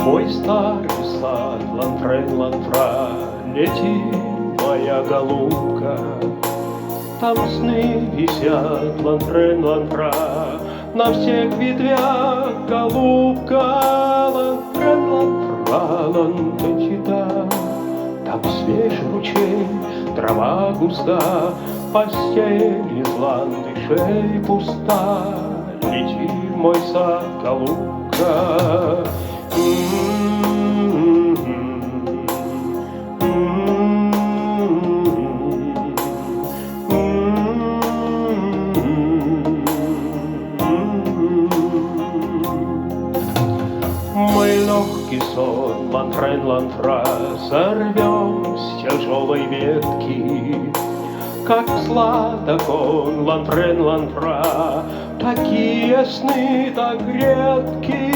Мой старый сад, ланфрен, ланфра, лети, моя голубка. Там сны висят, ланфрен, ланфра, на всех ветвях, голубка. Ланфрен, ланфра, лантечита, там свежий ручей, трава густа, постель из ландышей пуста. Лети в мой сад, голубка. Мой легкий сон, ланфрен, ланфра, сорвем с тяжелой ветки. Как сладок он, ланфрен, ланфра, такие сны так редки.